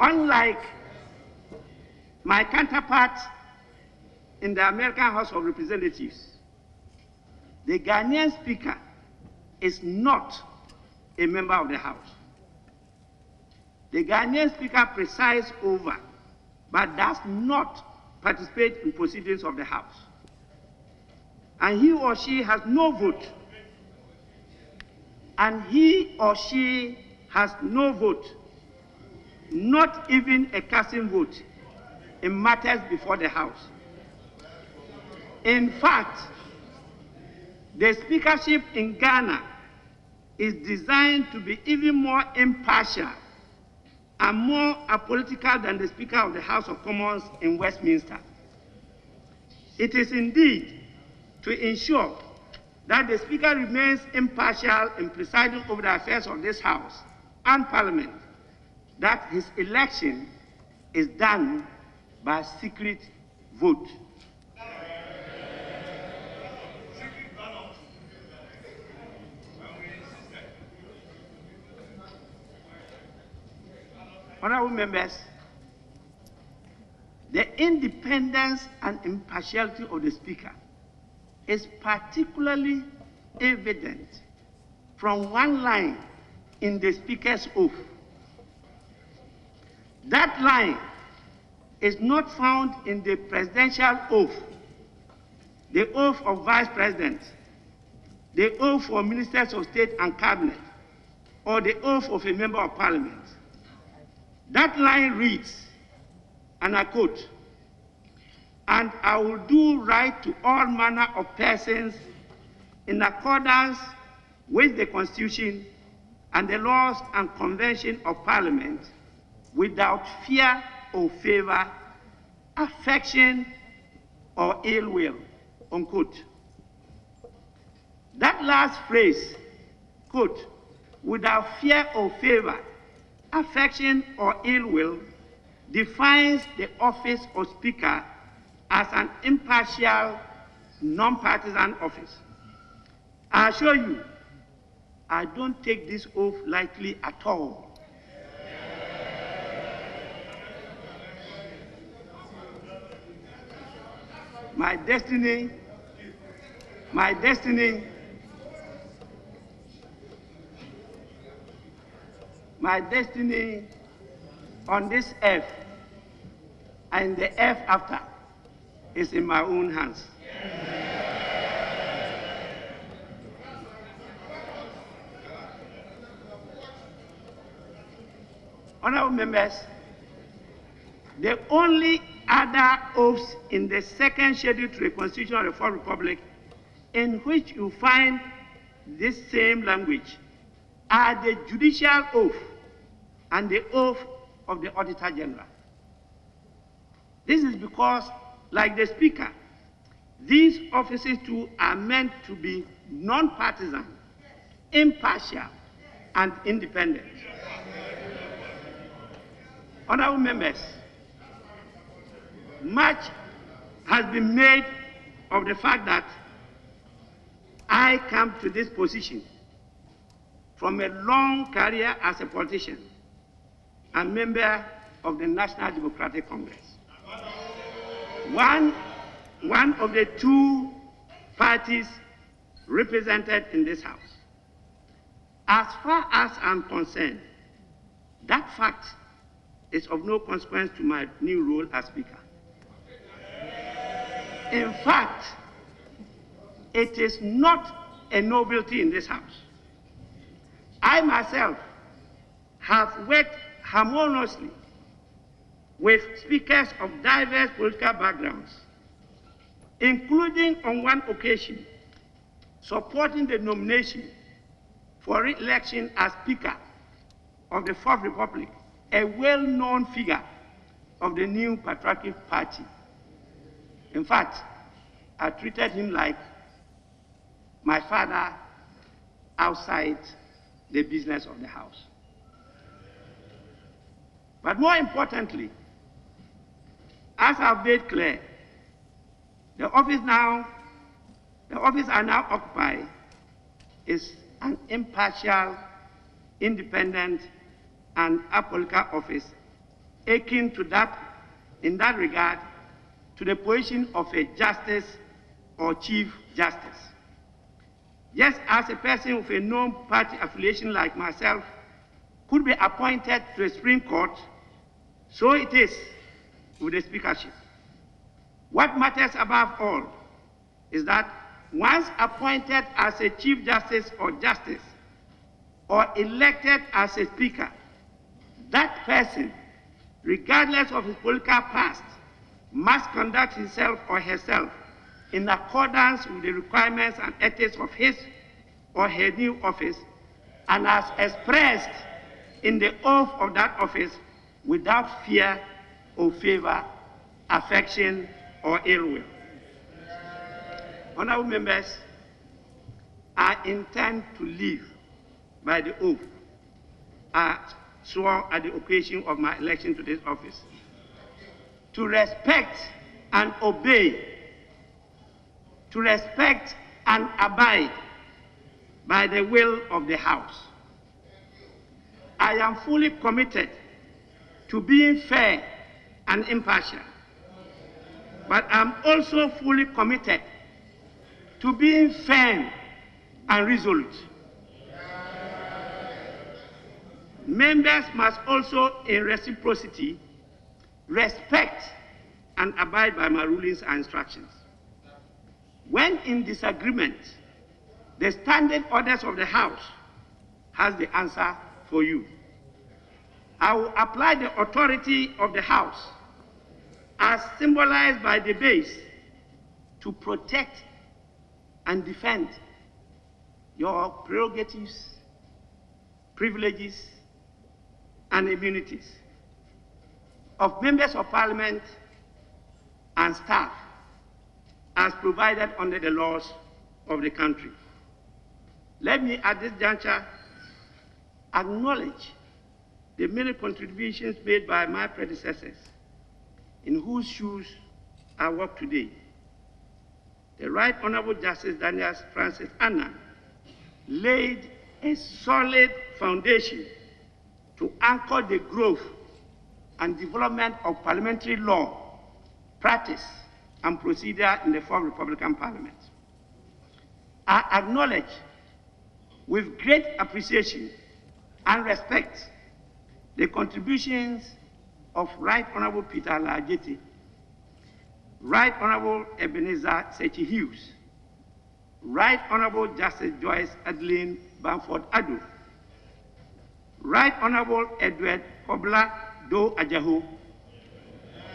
Unlike my counterpart in the American House of Representatives, the Ghanaian Speaker is not a member of the House. The Ghanaian Speaker presides over, but does not participate in proceedings of the House. And he or she has no vote. And he or she has no vote, not even a casting vote, in matters before the House. In fact, the speakership in Ghana is designed to be even more impartial and more apolitical than the Speaker of the House of Commons in Westminster. It is indeed to ensure that the Speaker remains impartial in presiding over the affairs of this House and Parliament, that his election is done by secret vote. Honorable members, the independence and impartiality of the Speaker is particularly evident from one line in the Speaker's oath. That line is not found in the presidential oath, the oath of Vice President, the oath for Ministers of State and Cabinet, or the oath of a Member of Parliament. That line reads, and I quote, "And I will do right to all manner of persons in accordance with the Constitution and the laws and convention of Parliament, without fear or favor, affection or ill will," unquote. That last phrase, quote, "without fear or favor, affection or ill will," defines the office of Speaker as an impartial, non-partisan office. I assure you, I don't take this oath lightly at all. My destiny on this earth and the earth after is in my own hands. Honorable members, the only other oaths in the second schedule to the Constitution of the Fourth Republic in which you find this same language are the judicial oath and the oath of the Auditor General. This is because, like the Speaker, these offices too are meant to be non-partisan, impartial, and independent. Honorable members, much has been made of the fact that I come to this position from a long career as a politician and member of the National Democratic Congress, one of the two parties represented in this House. As far as I'm concerned, that fact is of no consequence to my new role as Speaker. In fact, it is not a novelty in this House. I myself have worked harmoniously with speakers of diverse political backgrounds, including on one occasion supporting the nomination for re-election as Speaker of the Fourth Republic, a well-known figure of the new patriotic party. In fact, I treated him like my father outside the business of the House. But more importantly, as I've made clear, the office I now occupy is an impartial, independent, and apolitical office akin to that, in that regard, to the position of a justice or chief justice. Just as a person with a known party affiliation like myself could be appointed to the Supreme Court, so it is with the speakership. What matters above all is that once appointed as a chief justice or justice, or elected as a speaker, that person, regardless of his political past, must conduct himself or herself in accordance with the requirements and ethics of his or her new office, and as expressed in the oath of that office, without fear or favor, affection, or ill will. Honorable members, I intend to live by the oath I swore at the occasion of my election to this office, to respect and obey, to respect and abide by the will of the House. I am fully committed to being fair and impartial, but I'm also fully committed to being firm and resolute. Members must also, in reciprocity, respect and abide by my rulings and instructions. When in disagreement, the standing orders of the House has the answer for you. I will apply the authority of the House, as symbolized by the base, to protect and defend your prerogatives, privileges, and immunities of members of Parliament and staff as provided under the laws of the country. Let me at this juncture acknowledge the many contributions made by my predecessors, in whose shoes I walk today. The Right Honorable Justice Daniel Francis Annan laid a solid foundation to anchor the growth and development of parliamentary law, practice, and procedure in the fourth Republican Parliament. I acknowledge with great appreciation and respect the contributions of Right Honorable Peter Lajeti, Right Honorable Ebenezer Sechi Hughes, Right Honorable Justice Joyce Adeline Bamford Adom, Right Honorable Edward Kobla Do Ajahu,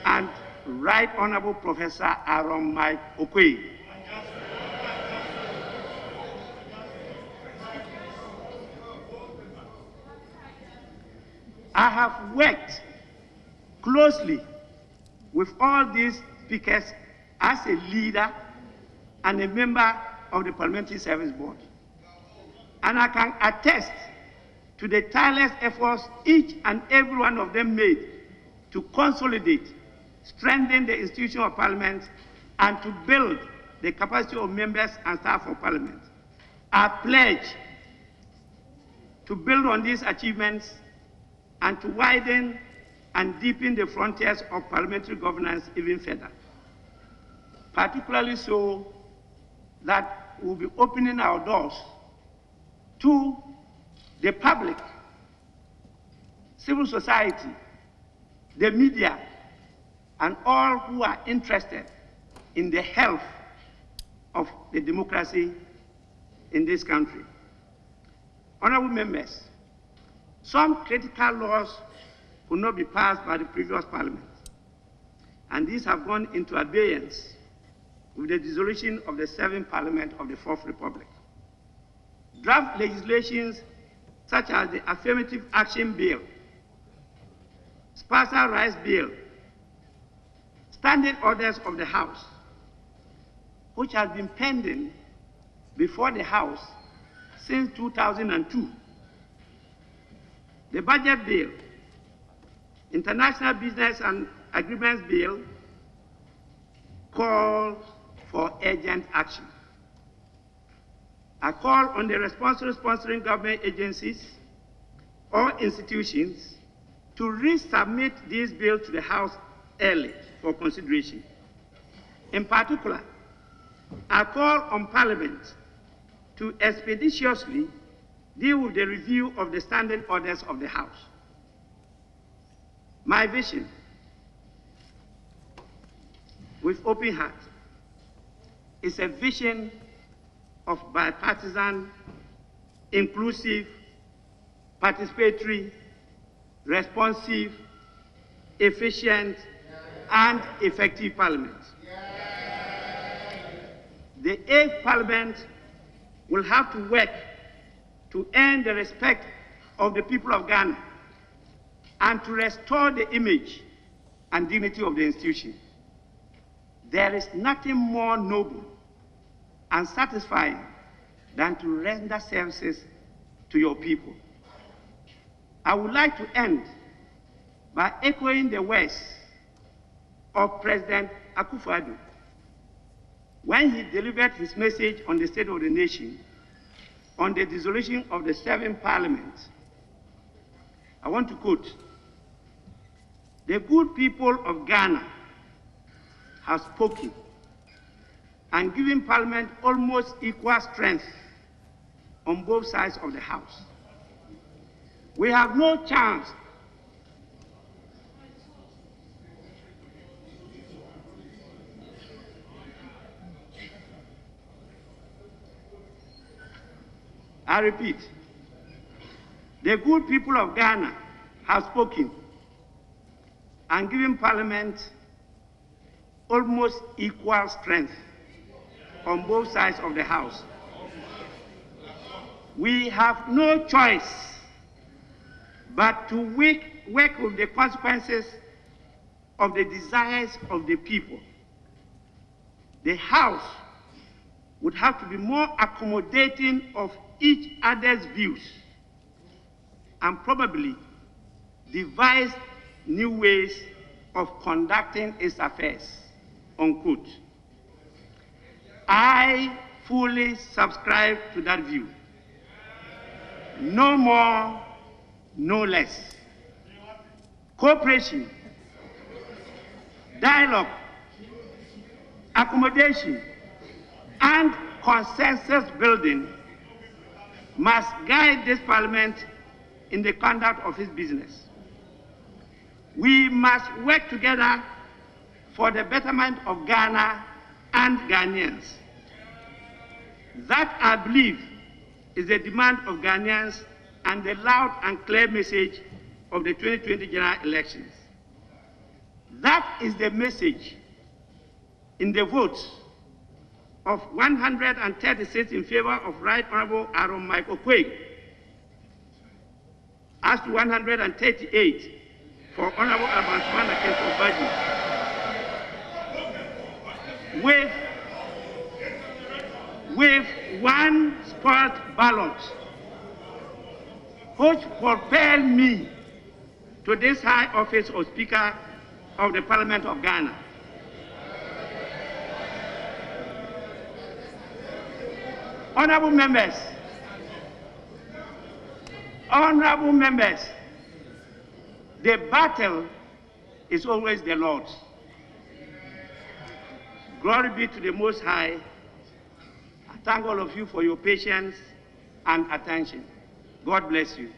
and Right Honorable Professor Aaron Mike Okwe. I have worked closely with all these speakers as a leader and a member of the Parliamentary Service Board. And I can attest to the tireless efforts each and every one of them made to consolidate, strengthen the institution of Parliament, and to build the capacity of members and staff of Parliament. I pledge to build on these achievements and to widen and deepen the frontiers of parliamentary governance even further, particularly so that we'll be opening our doors to the public, civil society, the media, and all who are interested in the health of the democracy in this country. Honorable members, some critical laws could not be passed by the previous Parliament, and these have gone into abeyance with the dissolution of the 7th Parliament of the Fourth Republic. Draft legislations such as the Affirmative Action Bill, Sparsal Rights Bill, standing orders of the House, which has been pending before the House since 2002, the Budget Bill, International Business and Agreements Bill, calls for urgent action. I call on the responsible sponsoring government agencies or institutions to resubmit this bill to the House early for consideration. In particular, I call on Parliament to expeditiously deal with the review of the standing orders of the House. My vision, with open heart, is a vision of bipartisan, inclusive, participatory, responsive, efficient, and effective Parliament. The 8th Parliament will have to work to earn the respect of the people of Ghana and to restore the image and dignity of the institution. There is nothing more noble and satisfying than to render services to your people. I would like to end by echoing the words of President Akufo-Addo when he delivered his message on the State of the Nation on the dissolution of the 7th Parliament. I want to quote, "The good people of Ghana have spoken and given Parliament almost equal strength on both sides of the House. We have no chance I repeat, the good people of Ghana have spoken and given Parliament almost equal strength on both sides of the House. We have no choice but to work with the consequences of the desires of the people. The House would have to be more accommodating of each other's views and probably devise new ways of conducting its affairs," unquote. I fully subscribe to that view. No more, no less. Cooperation, dialogue, accommodation, and consensus building must guide this Parliament in the conduct of its business. We must work together for the betterment of Ghana and Ghanaians. That, I believe, is the demand of Ghanaians and the loud and clear message of the 2020 general elections. That is the message in the votes of 136 in favor of Right Honorable Adom Michael Quaig, as to 138 for Honorable Abanswana Kenso Bagbin, with one spoiled ballot, which propelled me to this high office of Speaker of the Parliament of Ghana. Honorable members, the battle is always the Lord's. Glory be to the Most High. I thank all of you for your patience and attention. God bless you.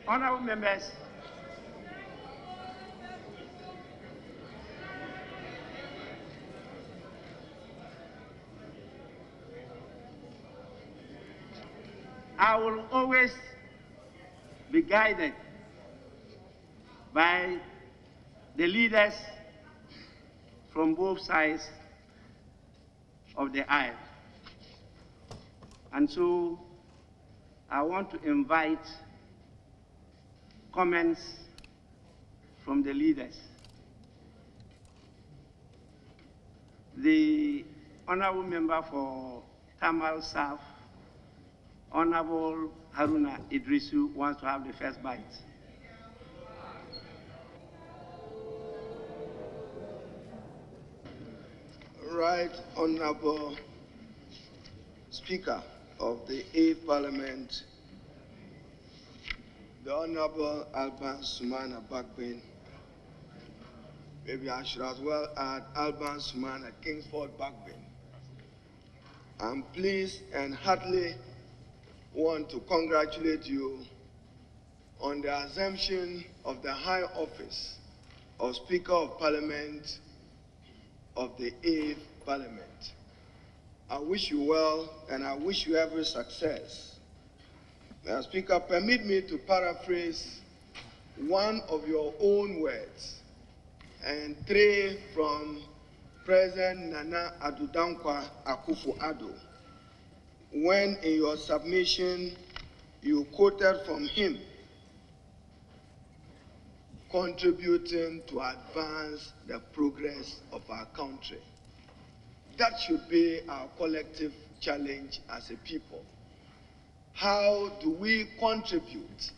Honorable members, I will always be guided by the leaders from both sides of the aisle. And so I want to invite comments from the leaders. The Honorable Member for Tamal South, Honorable Haruna Idrisu, wants to have the first bite. Right Honorable Speaker of the 8th Parliament, the Honorable Alban Sumana Bagbin, maybe I should as well add Alban Sumana Kingsford Bagbin. I'm pleased and heartily want to congratulate you on the assumption of the high office of Speaker of Parliament of the 8th Parliament. I wish you well and I wish you every success. Now, Speaker, permit me to paraphrase one of your own words and three from President Nana Addo Dankwa Akufo-Addo, when in your submission you quoted from him, contributing to advance the progress of our country. That should be our collective challenge as a people. How do we contribute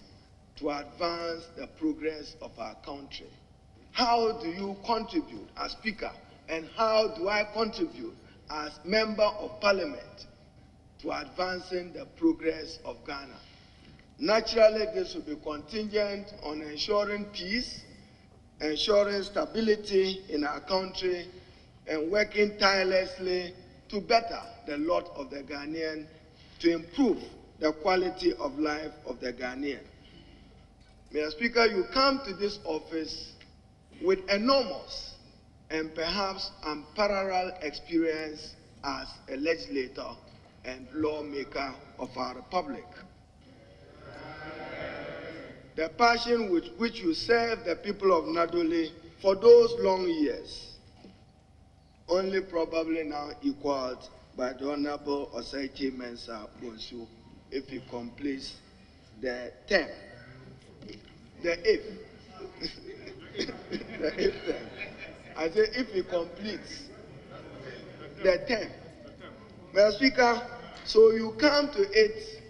to advance the progress of our country? How do you contribute as Speaker, and how do I contribute as Member of Parliament to advancing the progress of Ghana? Naturally, this will be contingent on ensuring peace, ensuring stability in our country, and working tirelessly to better the lot of the Ghanaian, to improve the quality of life of the Ghanaian. Mr. Speaker, you come to this office with enormous and perhaps unparalleled experience as a legislator and lawmaker of our republic. The passion with which you serve the people of Nadole for those long years, only probably now equaled by the Honorable Osaichi Mensah Bonsu, if he completes the term. The if. The if term. I say if he completes the term. Mr. Speaker, so you come to it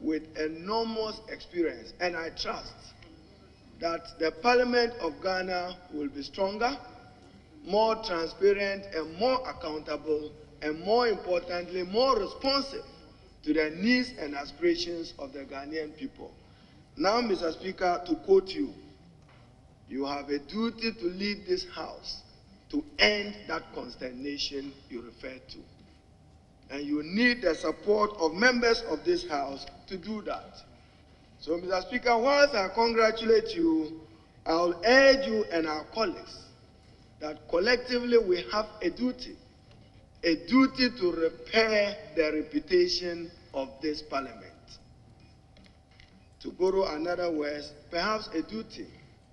with enormous experience, and I trust that the Parliament of Ghana will be stronger, more transparent and more accountable, and more importantly, more responsive to the needs and aspirations of the Ghanaian people. Now, Mr. Speaker, to quote you, you have a duty to lead this House to end that consternation you referred to. And you need the support of members of this House to do that. So, Mr. Speaker, whilst I congratulate you, I'll urge you and our colleagues that collectively we have a duty to repair the reputation of this Parliament. To borrow another word, perhaps a duty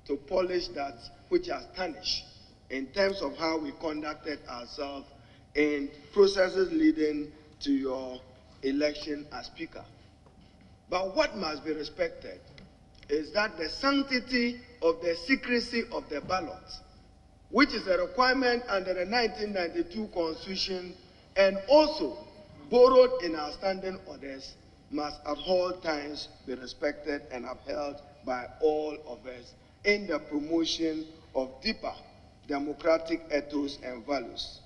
to polish that which has tarnished in terms of how we conducted ourselves in processes leading to your election as Speaker. But what must be respected is that the sanctity of the secrecy of the ballot, which is a requirement under the 1992 Constitution and also borrowed in our standing orders, must at all times be respected and upheld by all of us in the promotion of deeper democratic ethos and values.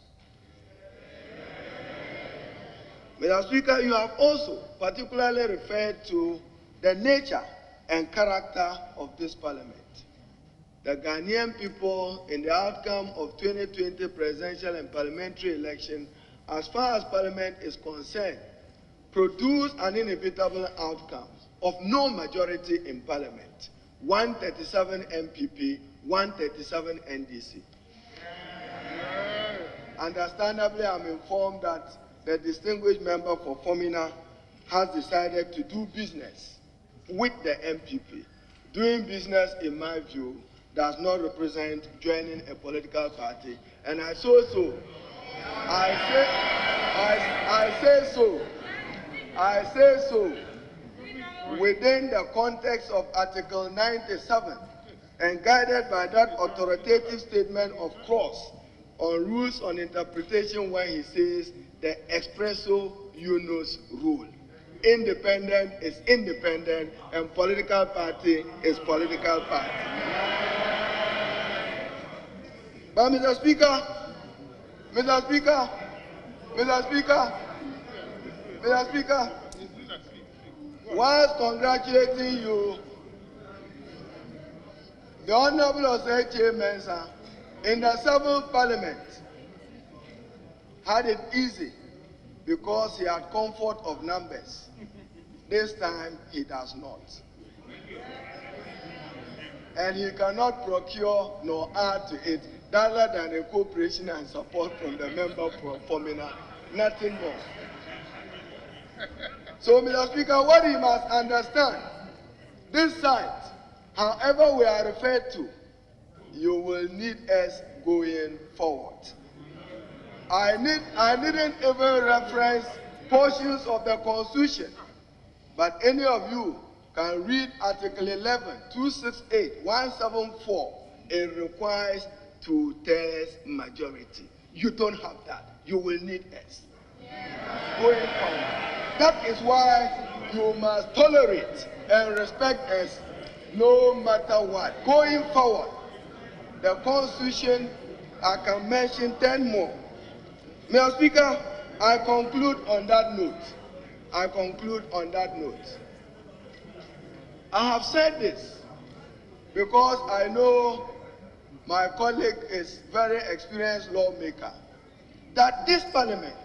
Mr. Speaker, you have also particularly referred to the nature and character of this Parliament. The Ghanaian people, in the outcome of 2020 presidential and parliamentary election, as far as Parliament is concerned, produced an inevitable outcome of no majority in Parliament, 137 NPP, 137 NDC. Understandably, I'm informed that the distinguished member for Fomina has decided to do business with the NPP. Doing business, in my view, does not represent joining a political party, and I say so. I say so within the context of Article 97 and guided by that authoritative statement of cross on rules on interpretation when he says the expresso unus rule. Independent is independent and political party is political party. But Mr. Speaker, whilst congratulating you, the Honorable Osei Mensah in the 7th Parliament had it easy because he had comfort of numbers. This time he does not. And he cannot procure nor add to it other than a cooperation and support from the member for Formina, nothing more. So, Mr. Speaker, what he must understand, this site, however we are referred to, you will need us going forward. I didn't even reference portions of the Constitution, but any of you can read Article 11, 268, 174. It requires 2/3 majority. You don't have that. You will need us going forward. That is why you must tolerate and respect us no matter what. Going forward, the Constitution, I can mention 10 more. Mr. Speaker, I conclude on that note. I have said this because I know my colleague is very experienced lawmaker, that this parliament,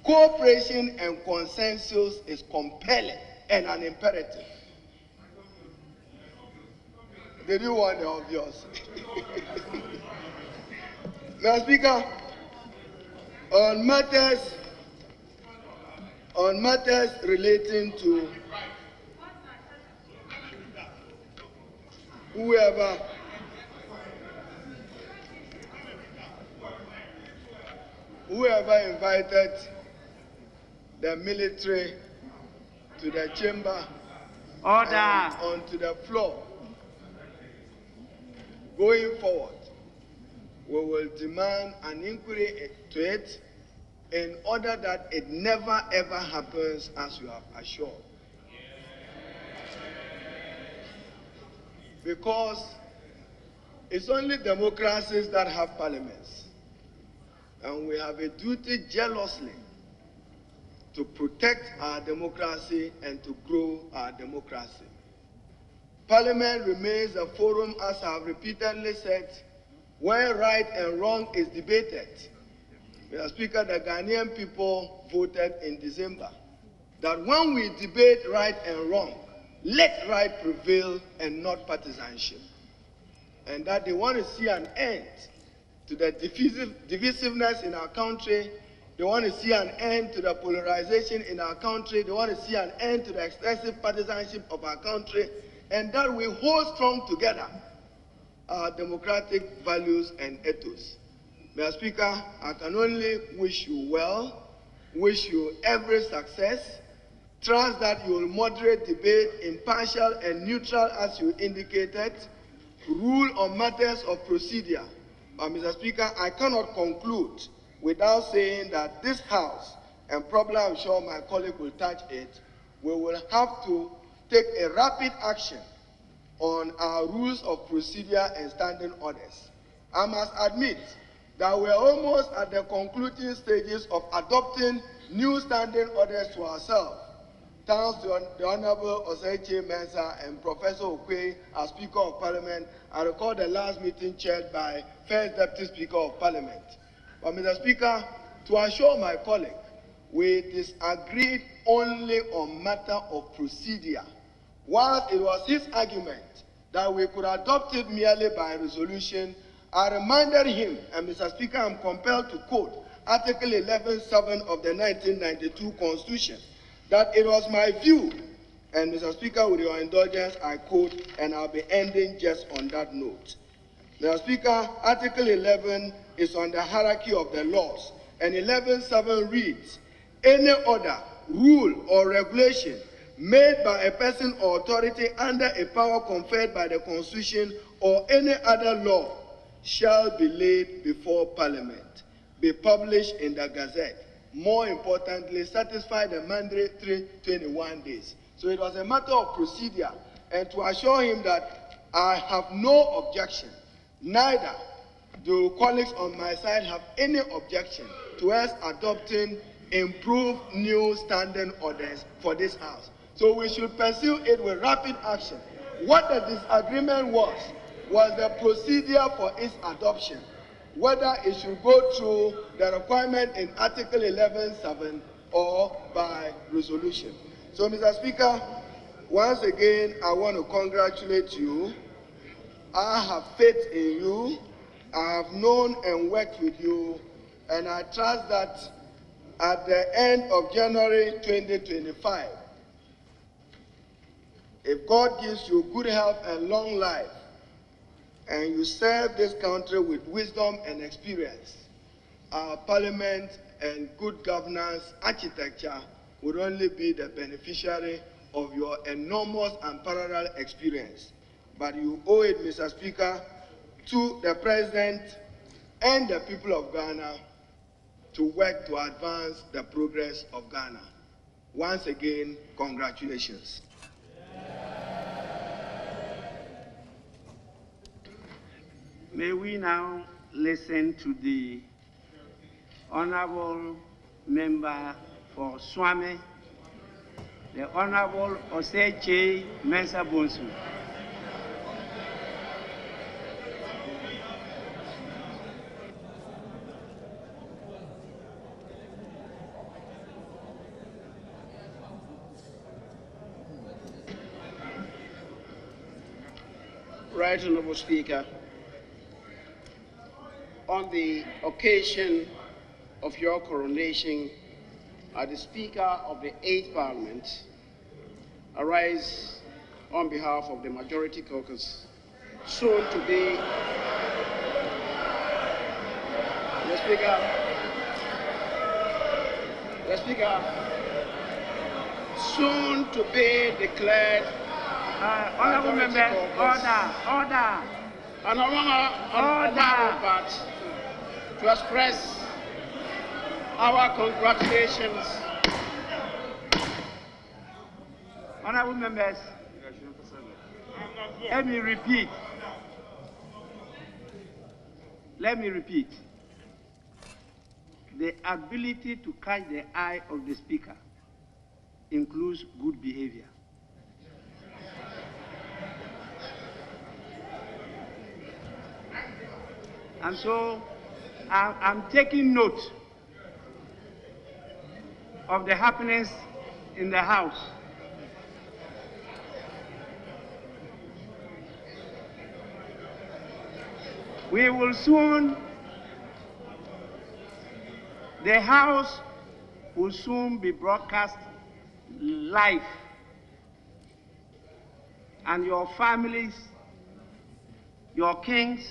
cooperation and consensus is compelling and an imperative. Did you want the obvious? Mr. Speaker, on matters relating to whoever invited the military to the chamber and onto the floor, going forward, we will demand an inquiry to it in order that it never ever happens, as you have assured. Because it's only democracies that have parliaments, and we have a duty jealously to protect our democracy and to grow our democracy. Parliament remains a forum, as I have repeatedly said, where right and wrong is debated. Mr. Speaker, the Ghanaian people voted in December that when we debate right and wrong, let right prevail and not partisanship. And that they want to see an end to the divisiveness in our country. They want to see an end to the polarization in our country. They want to see an end to the excessive partisanship of our country. And that we hold strong together our democratic values and ethos. Mr. Speaker, I can only wish you well, wish you every success, trust that you will moderate debate, impartial and neutral as you indicated, rule on matters of procedure. But Mr. Speaker, I cannot conclude without saying that this House, and probably I'm sure my colleague will touch it, we will have to take a rapid action on our rules of procedure and standing orders. I must admit that we are almost at the concluding stages of adopting new standing orders to ourselves, thanks to the Honorable Osei Mensah and Professor Okwei as Speaker of Parliament. I recall the last meeting chaired by First Deputy Speaker of Parliament. But Mr. Speaker, to assure my colleague, we disagreed only on matter of procedure, whilst it was his argument that we could adopt it merely by resolution. I reminded him, and Mr. Speaker, I'm compelled to quote Article 11(7) of the 1992 Constitution, that it was my view, and Mr. Speaker, with your indulgence, I quote, and I'll be ending just on that note. Mr. Speaker, Article 11 is on the hierarchy of the laws, and 11(7) reads, any order, rule, or regulation made by a person or authority under a power conferred by the Constitution or any other law shall be laid before Parliament, be published in the Gazette. More importantly, satisfy the mandatory 21 days. So it was a matter of procedure, and to assure him that I have no objection, neither do colleagues on my side have any objection to us adopting improved new standing orders for this House. So we should pursue it with rapid action. What the disagreement was the procedure for its adoption, whether it should go through the requirement in Article 11.7 or by resolution. So, Mr. Speaker, once again, I want to congratulate you. I have faith in you. I have known and worked with you, and I trust that at the end of January 2025, if God gives you good health and long life, and you serve this country with wisdom and experience, our parliament and good governance architecture would only be the beneficiary of your enormous and parallel experience. But you owe it, Mr. Speaker, to the President and the people of Ghana to work to advance the progress of Ghana. Once again, congratulations. May we now listen to the Honorable Member for Swame, the Honorable Oseche Mensah Bonsu. Right Honorable Speaker, on the occasion of your coronation as the Speaker of the 8th Parliament, I rise on behalf of the Majority Caucus, soon to be the Speaker, soon to be declared Honorable Member, order. And on our part, to express our congratulations. Honorable members, let me repeat. The ability to catch the eye of the Speaker includes good behavior. And so I'm taking note of the happenings in the House. We will soon, the House will soon be broadcast live, and your families, your kings,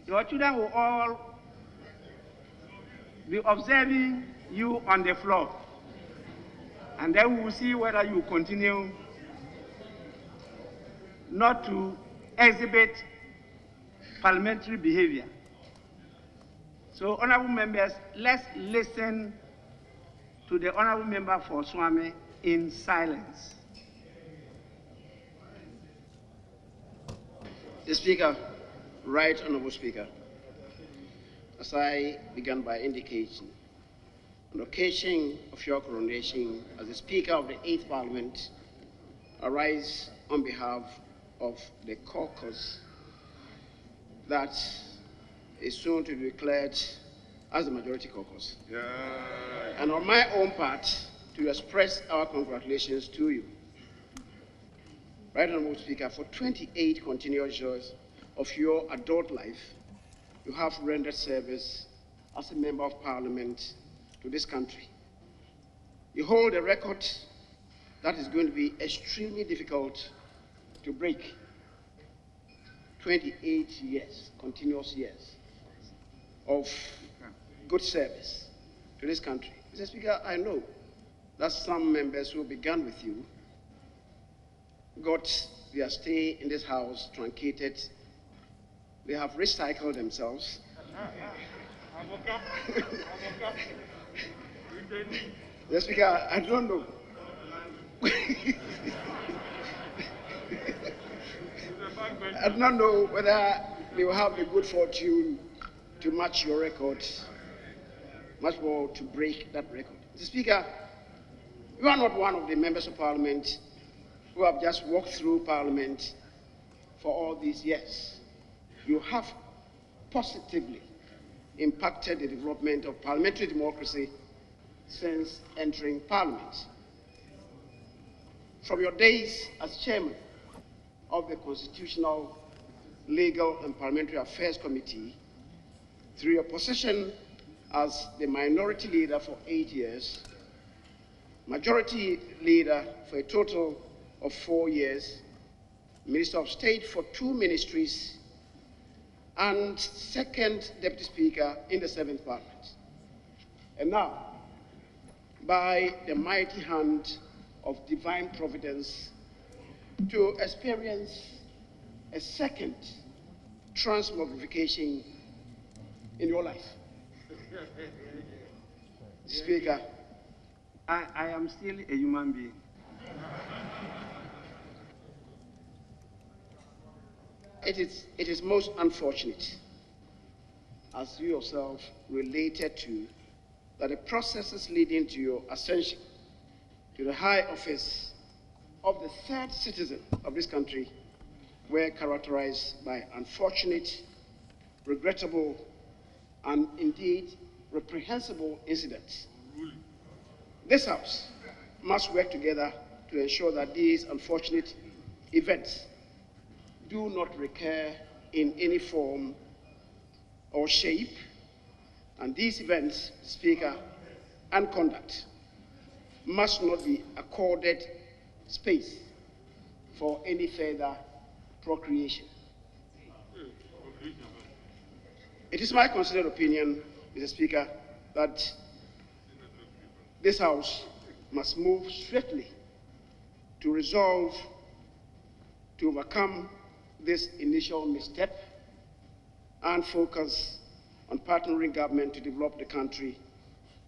your children will all be observing you on the floor. And then we will see whether you continue not to exhibit parliamentary behavior. So, honorable members, let's listen to the honorable member for Swame in silence. The Speaker, Right Honorable Speaker, as I began by indicating, on the occasion of your coronation as the Speaker of the 8th Parliament, I rise on behalf of the caucus that is soon to be declared as the Majority Caucus. Yeah. And on my own part, to express our congratulations to you. Right Honorable Speaker, for 28 continuous years of your adult life, you have rendered service as a Member of Parliament to this country. You hold a record that is going to be extremely difficult to break. 28 years, continuous years of good service to this country. Mr. Speaker, I know that some members who began with you got their stay in this House truncated they have recycled themselves. The Speaker, I don't know. I do not know whether they will have the good fortune to match your record, much more to break that record. Mr. Speaker, you are not one of the members of Parliament who have just walked through Parliament for all these years. You have positively impacted the development of parliamentary democracy since entering Parliament. From your days as chairman of the Constitutional, Legal and Parliamentary Affairs Committee, through your position as the minority leader for 8 years, majority leader for a total of 4 years, Minister of State for 2 ministries, and second Deputy Speaker in the 7th Parliament. And now, by the mighty hand of divine providence, to experience a second transmogrification in your life. Speaker, I am still a human being. It is most unfortunate, as you yourself related to, that the processes leading to your ascension to the high office of the third citizen of this country were characterized by unfortunate, regrettable, and indeed reprehensible incidents. This House must work together to ensure that these unfortunate events do not recur in any form or shape, and these events, Speaker, and conduct must not be accorded space for any further procreation. It is my considered opinion, Mr. Speaker, that this House must move swiftly to resolve to overcome this initial misstep and focus on partnering government to develop the country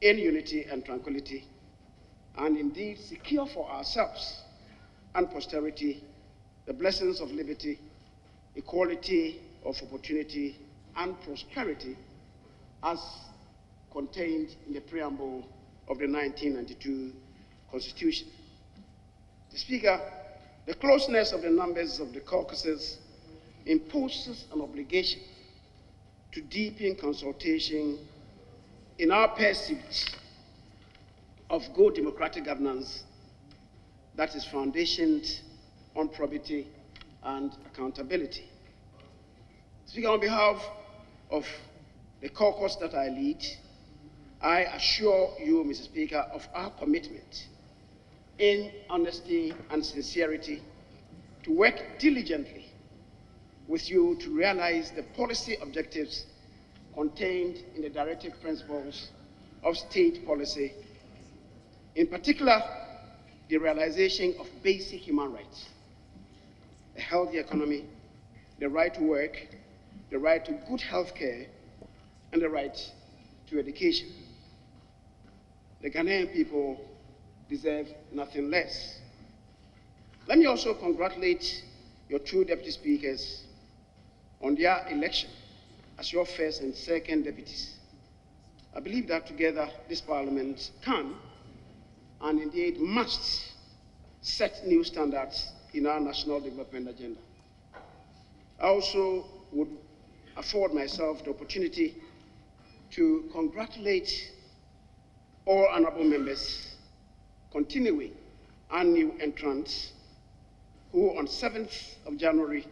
in unity and tranquility, and indeed secure for ourselves and posterity the blessings of liberty, equality of opportunity, and prosperity as contained in the preamble of the 1992 Constitution. Mr. Speaker, the closeness of the numbers of the caucuses imposes an obligation to deepen consultation in our pursuit of good democratic governance that is foundationed on probity and accountability. Speaker, on behalf of the caucus that I lead, I assure you, Mr. Speaker, of our commitment in honesty and sincerity to work diligently with you to realize the policy objectives contained in the directive principles of state policy, in particular, the realization of basic human rights, a healthy economy, the right to work, the right to good health care, and the right to education. The Ghanaian people deserve nothing less. Let me also congratulate your 2 deputy speakers on their election as your first and second deputies. I believe that together this Parliament can and indeed must set new standards in our national development agenda. I also would afford myself the opportunity to congratulate all honorable members, continuing and new entrants, who on 7th of January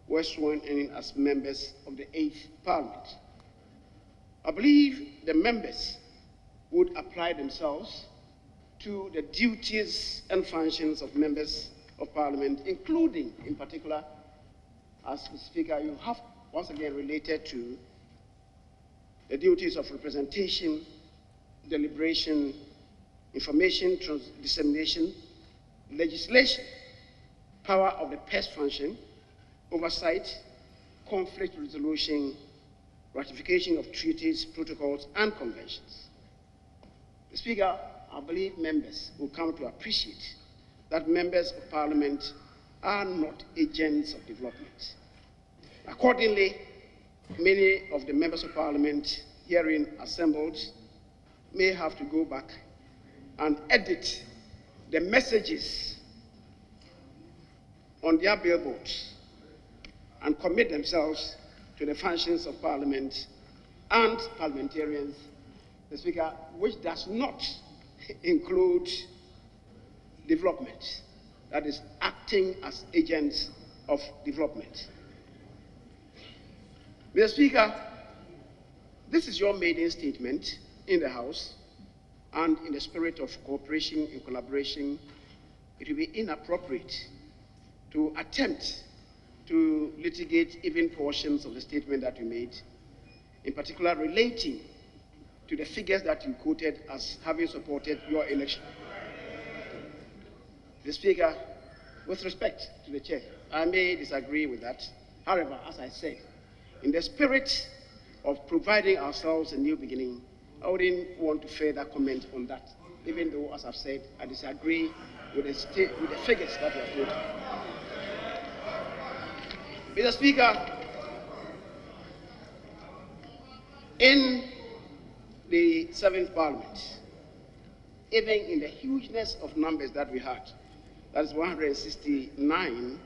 were sworn in as members of the 8th Parliament. I believe the members would apply themselves to the duties and functions of members of Parliament, including, in particular, as the Speaker, you have once again related to the duties of representation, deliberation, information dissemination, legislation, power of the purse function, oversight, conflict resolution, ratification of treaties, protocols, and conventions. Mr. Speaker, I believe members will come to appreciate that members of Parliament are not agents of development. Accordingly, many of the members of Parliament herein assembled may have to go back and edit the messages on their billboards and commit themselves to the functions of Parliament and parliamentarians, Mr. Speaker, which does not include development, that is, acting as agents of development. Mr. Speaker, this is your maiden statement in the House, and in the spirit of cooperation and collaboration, it will be inappropriate to attempt to litigate even portions of the statement that you made, in particular relating to the figures that you quoted as having supported your election. The Speaker, with respect to the Chair, I may disagree with that. However, as I said, in the spirit of providing ourselves a new beginning, I wouldn't want to further comment on that, even though, as I've said, I disagree with the figures that were quoted. Mr. Speaker, in the 7th Parliament, even in the hugeness of numbers that we had, that is 169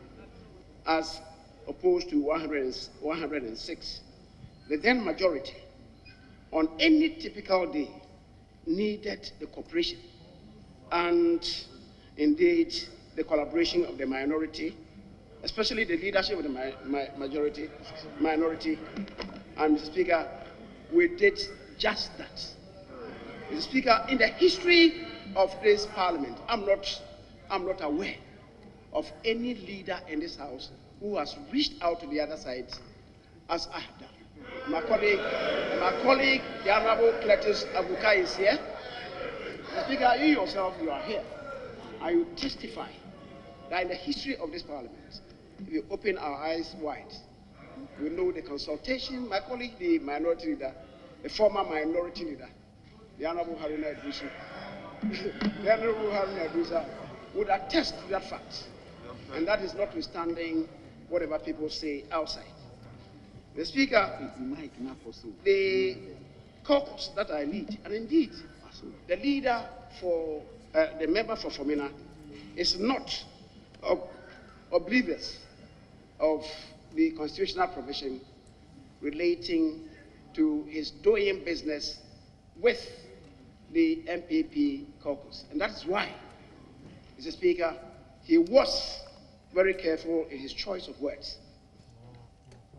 as opposed to 106, the then majority on any typical day needed the cooperation and indeed the collaboration of the minority, especially the leadership of the minority. And Mr. Speaker, we did just that. Mr. Speaker, in the history of this Parliament, I'm not aware of any leader in this House who has reached out to the other side as I have done. My colleague, the Honorable Cletus Abuka is here. Mr. Speaker, you yourself, you are here. I will testify that in the history of this Parliament, if you open our eyes wide, we know the consultation. My colleague, the minority leader, the former minority leader, the Honorable Haruna Idrissa, the Honorable Haruna Idrissa would attest to that fact. And that is notwithstanding whatever people say outside. The Speaker, the caucus that I lead, and indeed the leader for the member for Fomena, is not oblivious of the constitutional provision relating to his doing business with the NPP caucus. And that is why, Mr. Speaker, he was very careful in his choice of words.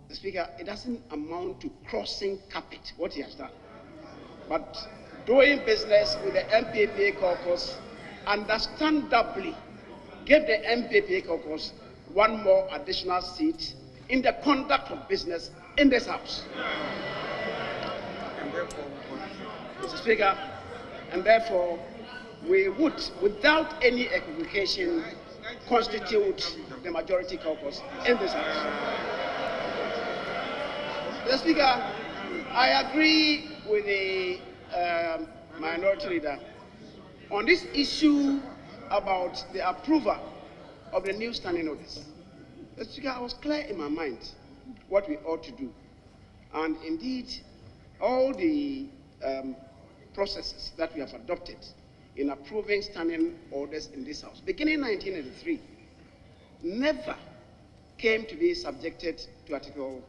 Mr. Speaker, it doesn't amount to crossing carpet, what he has done, but doing business with the NPP caucus, understandably gave the NPP caucus one more additional seat in the conduct of business in this House. Mr. Speaker, and therefore we would, without any equivocation, constitute the majority caucus in this House. Mr. Speaker, I agree with the minority leader on this issue about the approval of the new standing orders. Mr. Speaker, I was clear in my mind what we ought to do. And indeed, all the processes that we have adopted in approving standing orders in this House, beginning in 1983, never came to be subjected to Article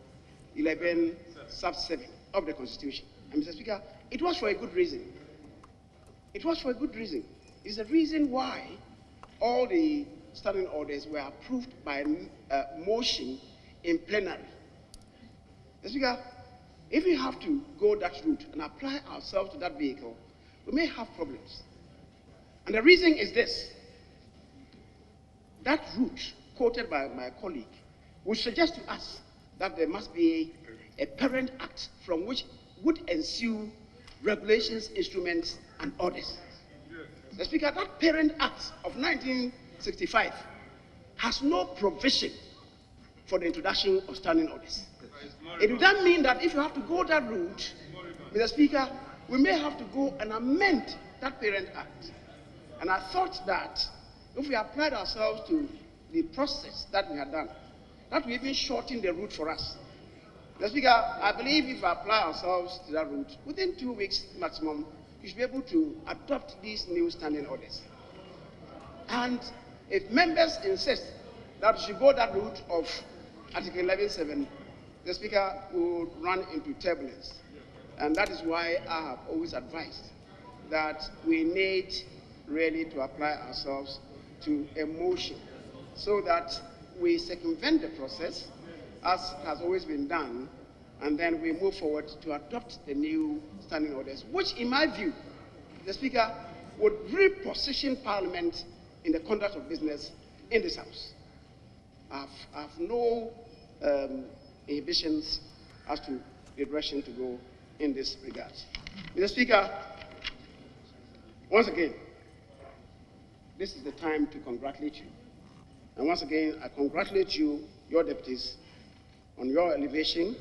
11, sub 7 of the Constitution. And Mr. Speaker, it was for a good reason. It was for a good reason. It's the reason why all the standing orders were approved by motion in plenary. Mr. Speaker, if we have to go that route and apply ourselves to that vehicle, we may have problems. And the reason is this. That route quoted by my colleague would suggest to us that there must be a parent act from which would ensue regulations, instruments, and orders. The Speaker, that parent act of 1965 has no provision for the introduction of standing orders. It would then mean that if you have to go that route, Mr. Speaker, we may have to go and amend that Parent Act. And I thought that if we applied ourselves to the process that we had done, that would even shorten the route for us. Mr. Speaker, I believe if we apply ourselves to that route, within 2 weeks maximum, we should be able to adopt these new standing orders. And if members insist that we should go that route of Article 11.7, the Speaker will run into turbulence. And that is why I have always advised that we need really to apply ourselves to a motion so that we circumvent the process, as has always been done, and then we move forward to adopt the new standing orders, which, in my view, the Speaker, would reposition Parliament in the conduct of business in this House. I have no inhibitions as to the direction to go in this regard. Mr. Speaker, once again, this is the time to congratulate you. And once again, I congratulate you, your deputies, on your elevation,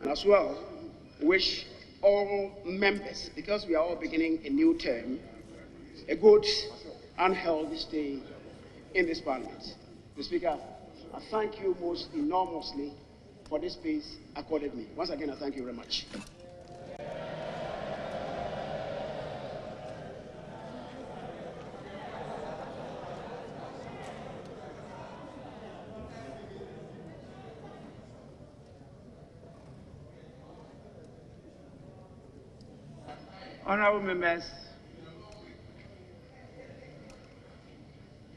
and as well wish all members, because we are all beginning a new term, a good and healthy stay in this Parliament. Mr. Speaker, I thank you most enormously for this space accorded me. Once again, I thank you very much. Honorable members,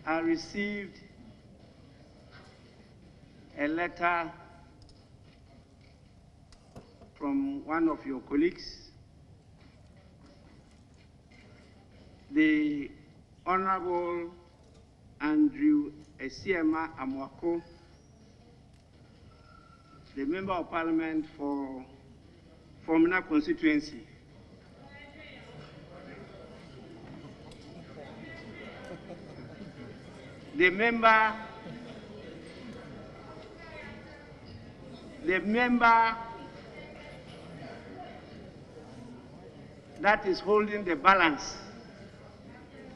I received a letter from one of your colleagues, the Honorable Andrew Esiema Amwako, the Member of Parliament for Formina constituency. The member that is holding the balance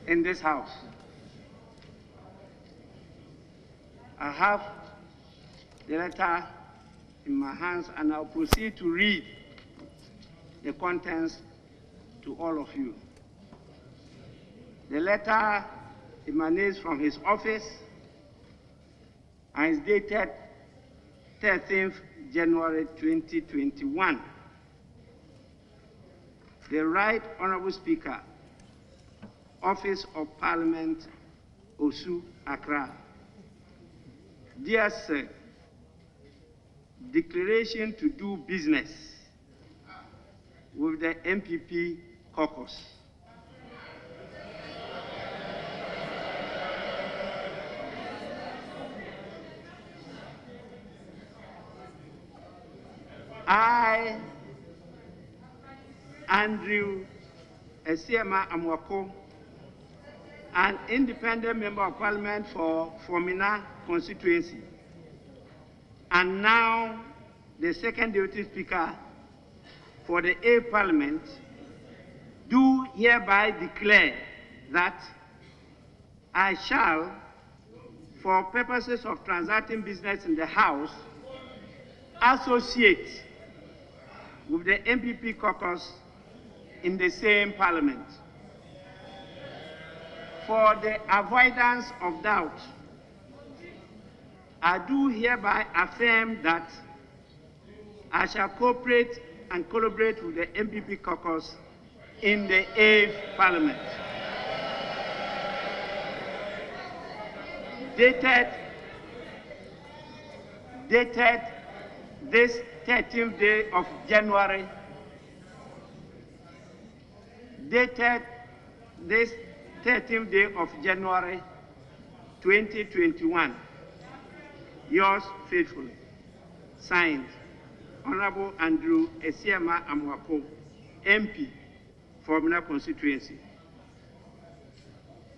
in this House. I have the letter in my hands, and I'll proceed to read the contents to all of you. The letter emanates from his office and is dated 13th January 2021. The Right Honorable Speaker, Office of Parliament, Osu, Accra. Dear Sir, declaration to do business with the NPP caucus. I, Andrew Esiema Amwako, an independent member of Parliament for Formina constituency, and now the second deputy speaker for the 8th Parliament, do hereby declare that I shall, for purposes of transacting business in the House, associate with the NPP caucus in the same Parliament. For the avoidance of doubt, I do hereby affirm that I shall cooperate and collaborate with the NPP caucus in the 8th Parliament. Dated this 13th day of January, dated this 13th day of January 2021. Yours faithfully, signed, Honorable Andrew Esiema Amwako, MP, Formina constituency,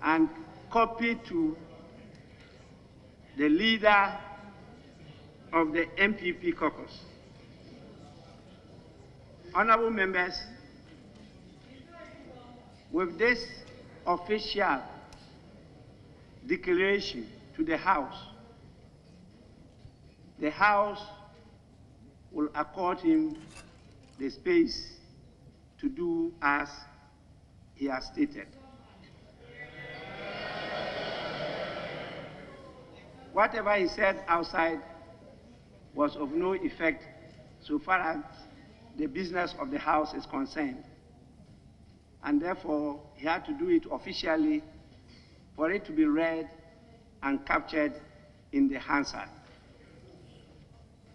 and copy to the leader of the NPP caucus. Honorable members, with this official declaration to the House will accord him the space to do as he has stated. Whatever he said outside was of no effect so far as the business of the House is concerned. And therefore, he had to do it officially for it to be read and captured in the Hansard.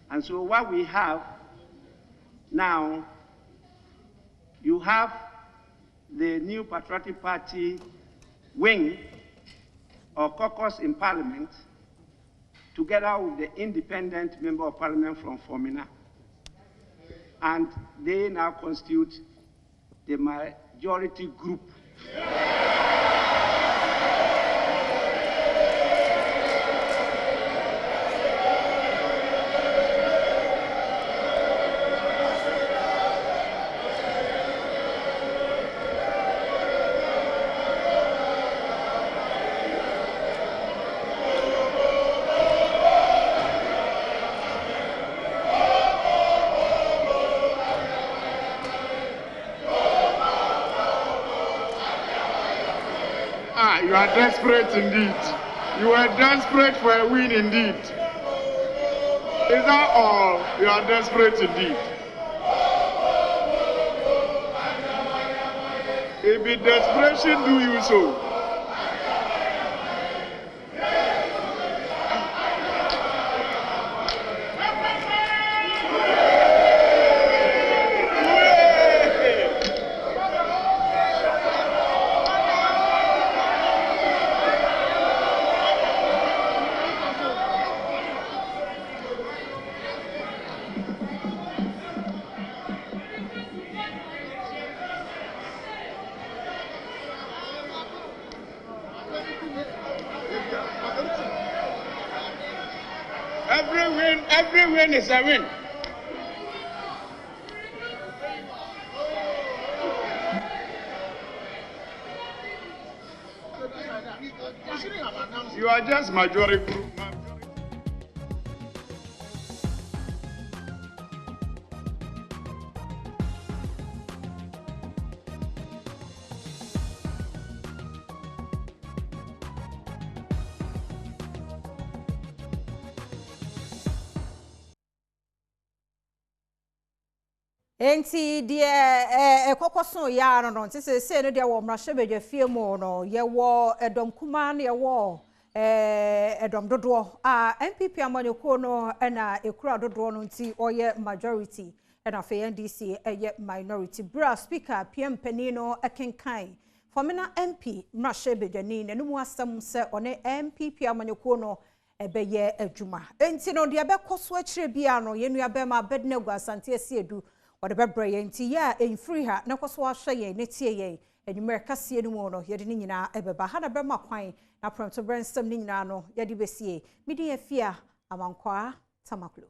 And so what we have now, you have the New Patriotic Party wing or caucus in Parliament, together with the independent member of Parliament from Formina. And they now constitute the majority group. You are desperate indeed. You are desperate for a win indeed. Is that all? You are desperate indeed. If the desperation do you so, every win is a win. You are just majority group. Enti die kokoso ya no nti se no de wo mrahye bedwafie mu no ye wo Adom kuma na ye wo Adom dodo a NPP amanyoko no na ekura dodo no nti oye majority na fe NDC eye minority. Bra speaker PM Penino akenkan Formina MP mrahye bedwani na numu asem se one NPP amanyoko no ebeye adwuma. Enti no de abekoso akire bia no ye nua be ma bednego asante asiedu What about Brian Tia in free her, no coswa shay, netie, and you merka see no more, yadinina, ebeba, had a bema quine, na prom to brand some nino, yadibesi, media fear among qua, Tamaklu.